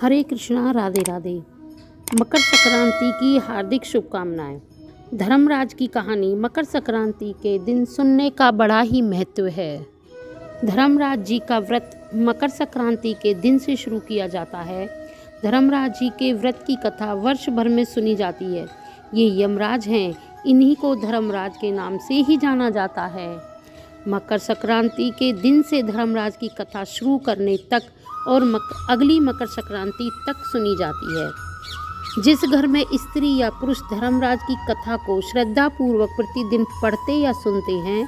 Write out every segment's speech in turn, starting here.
हरे कृष्णा, राधे राधे। मकर संक्रांति की हार्दिक शुभकामनाएं। धर्मराज की कहानी मकर संक्रांति के दिन सुनने का बड़ा ही महत्व है। धर्मराज जी का व्रत मकर संक्रांति के दिन से शुरू किया जाता है। धर्मराज जी के व्रत की कथा वर्ष भर में सुनी जाती है। ये यमराज हैं, इन्हीं को धर्मराज के नाम से ही जाना जाता है। मकर संक्रांति के दिन से धर्मराज की कथा शुरू करने तक और अगली मकर संक्रांति तक सुनी जाती है। जिस घर में स्त्री या पुरुष धर्मराज की कथा को श्रद्धापूर्वक प्रतिदिन पढ़ते या सुनते हैं,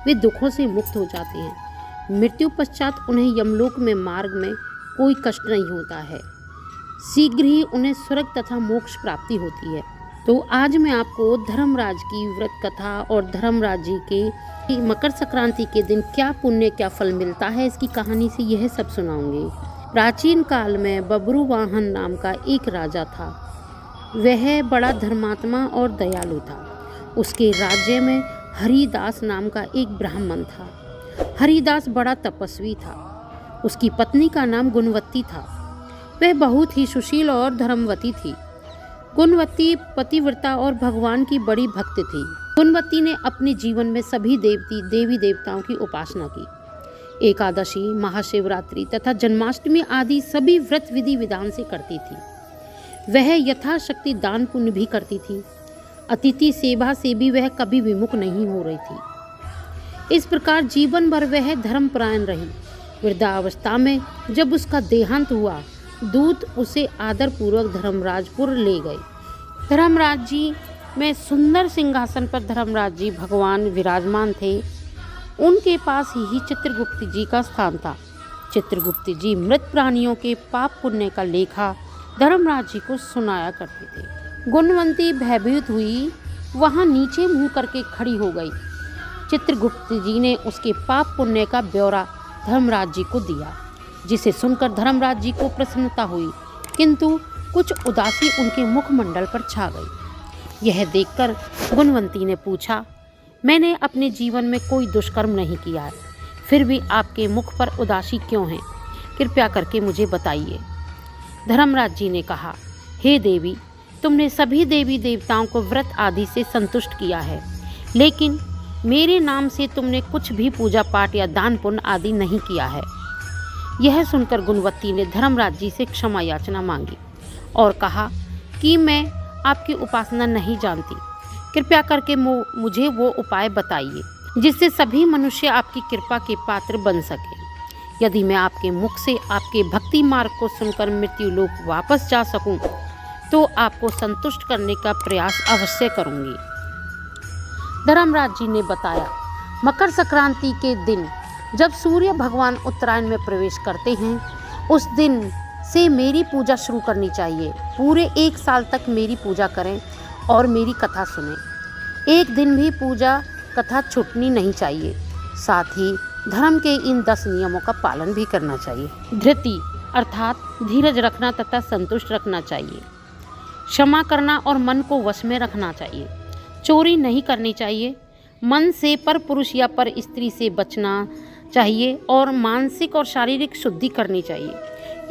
वे दुखों से मुक्त हो जाते हैं। मृत्यु पश्चात उन्हें यमलोक में मार्ग में कोई कष्ट नहीं होता है। शीघ्र ही उन्हें स्वर्ग तथा मोक्ष प्राप्ति होती है। तो आज मैं आपको धर्मराज की व्रत कथा और धर्मराज जी के मकर संक्रांति के दिन क्या पुण्य क्या फल मिलता है, इसकी कहानी से यह सब सुनाऊंगी। प्राचीन काल में बब्रुवाहन नाम का एक राजा था। वह बड़ा धर्मात्मा और दयालु था। उसके राज्य में हरिदास नाम का एक ब्राह्मण था। हरिदास बड़ा तपस्वी था। उसकी पत्नी का नाम गुणवती था। वह बहुत ही सुशील और धर्मवती थी। गुणवती पतिव्रता और भगवान की बड़ी भक्त थी। गुणवती ने अपने जीवन में सभी देवी देवताओं की उपासना की। एकादशी, महाशिवरात्रि तथा जन्माष्टमी आदि सभी व्रत विधि विधान से करती थी। वह यथाशक्ति दान पुण्य भी करती थी। अतिथि सेवा से भी वह कभी विमुख नहीं हो रही थी। इस प्रकार जीवन भर वह धर्मपरायण रही। वृद्धावस्था में जब उसका देहांत हुआ, दूत उसे आदरपूर्वक धर्मराजपुर ले गए। धर्मराज जी में सुंदर सिंहासन पर धर्मराज जी भगवान विराजमान थे। उनके पास ही चित्रगुप्त जी का स्थान था। चित्रगुप्त जी मृत प्राणियों के पाप पुण्य का लेखा धर्मराज जी को सुनाया करते थे। गुणवंती भयभीत हुई, वहां नीचे मुंह करके खड़ी हो गई। चित्रगुप्त जी ने उसके पाप पुण्य का ब्यौरा धर्मराज जी को दिया, जिसे सुनकर धर्मराज जी को प्रसन्नता हुई, किंतु कुछ उदासी उनके मुखमंडल पर छा गई। यह देखकर गुणवंती ने पूछा, मैंने अपने जीवन में कोई दुष्कर्म नहीं किया है, फिर भी आपके मुख पर उदासी क्यों है? कृपया करके मुझे बताइए। धर्मराज जी ने कहा, हे देवी, तुमने सभी देवी देवताओं को व्रत आदि से संतुष्ट किया है, लेकिन मेरे नाम से तुमने कुछ भी पूजा पाठ या दान पुण्य आदि नहीं किया है। यह सुनकर गुणवती ने धर्मराज जी से क्षमा याचना मांगी और कहा कि मैं आपकी उपासना नहीं जानती। कृपया करके मुझे वो उपाय बताइए जिससे सभी मनुष्य आपकी कृपा के पात्र बन सके। यदि मैं आपके मुख से आपके भक्ति मार्ग को सुनकर मृत्यु लोक वापस जा सकूं, तो आपको संतुष्ट करने का प्रयास अवश्य करूंगी। धर्मराज जी ने बताया, मकर संक्रांति के दिन जब सूर्य भगवान उत्तरायण में प्रवेश करते हैं, उस दिन से मेरी पूजा शुरू करनी चाहिए। पूरे 1 साल तक मेरी पूजा करें और मेरी कथा सुनें। एक दिन भी पूजा कथा छूटनी नहीं चाहिए। साथ ही धर्म के इन 10 नियमों का पालन भी करना चाहिए। धृति अर्थात धीरज रखना तथा संतुष्ट रखना चाहिए। क्षमा करना और मन को वश में रखना चाहिए। चोरी नहीं करनी चाहिए। मन से पर पुरुष या पर स्त्री से बचना चाहिए और मानसिक और शारीरिक शुद्धि करनी चाहिए।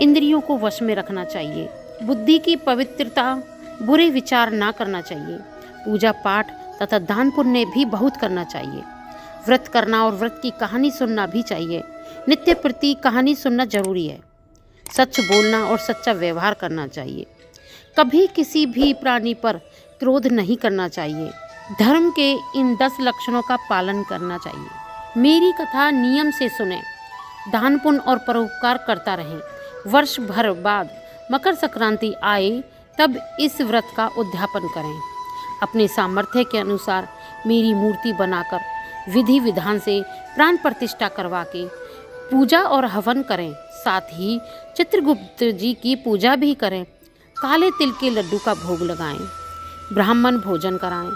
इंद्रियों को वश में रखना चाहिए। बुद्धि की पवित्रता, बुरे विचार ना करना चाहिए। पूजा पाठ तथा दान पुण्य भी बहुत करना चाहिए। व्रत करना और व्रत की कहानी सुनना भी चाहिए। नित्य प्रति कहानी सुनना जरूरी है। सच बोलना और सच्चा व्यवहार करना चाहिए। कभी किसी भी प्राणी पर क्रोध नहीं करना चाहिए। धर्म के इन 10 लक्षणों का पालन करना चाहिए। मेरी कथा नियम से सुने, दान पुण्य और परोपकार करता रहें। वर्ष भर बाद मकर संक्रांति आए तब इस व्रत का उद्यापन करें। अपने सामर्थ्य के अनुसार मेरी मूर्ति बनाकर विधि विधान से प्राण प्रतिष्ठा करवा के पूजा और हवन करें। साथ ही चित्रगुप्त जी की पूजा भी करें। काले तिल के लड्डू का भोग लगाएं। ब्राह्मण भोजन कराएं।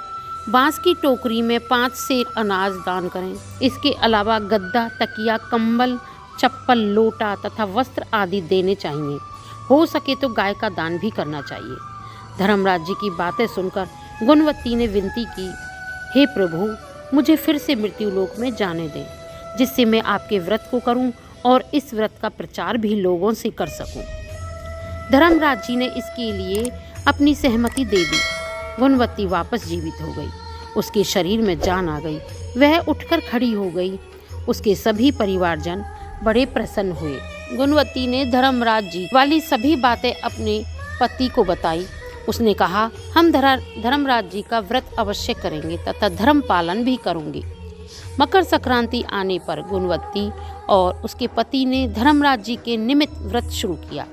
बांस की टोकरी में 5 सेर अनाज दान करें। इसके अलावा गद्दा, तकिया, कंबल, चप्पल, लोटा तथा वस्त्र आदि देने चाहिए। हो सके तो गाय का दान भी करना चाहिए। धर्मराज जी की बातें सुनकर गुणवती ने विनती की, हे प्रभु, मुझे फिर से मृत्यु लोक में जाने दें, जिससे मैं आपके व्रत को करूं और इस व्रत का प्रचार भी लोगों से कर सकूं। धर्मराज जी ने इसके लिए अपनी सहमति दे दी। गुणवती वापस जीवित हो गई। उसके शरीर में जान आ गई। वह उठकर खड़ी हो गई। उसके सभी परिवारजन बड़े प्रसन्न हुए। गुणवती ने धर्मराज जी वाली सभी बातें अपने पति को बताई। उसने कहा, हम धर्मराज जी का व्रत अवश्य करेंगे तथा धर्म पालन भी करूंगी। मकर संक्रांति आने पर गुणवती और उसके पति ने धर्मराज जी के निमित्त व्रत शुरू किया।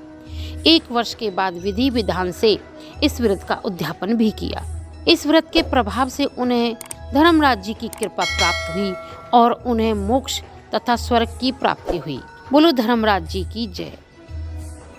1 वर्ष के बाद विधि विधान से इस व्रत का उद्यापन भी किया। इस व्रत के प्रभाव से उन्हें धर्मराज जी की कृपा प्राप्त हुई और उन्हें मोक्ष तथा स्वर्ग की प्राप्ति हुई। बोलो धर्मराज जी की जय।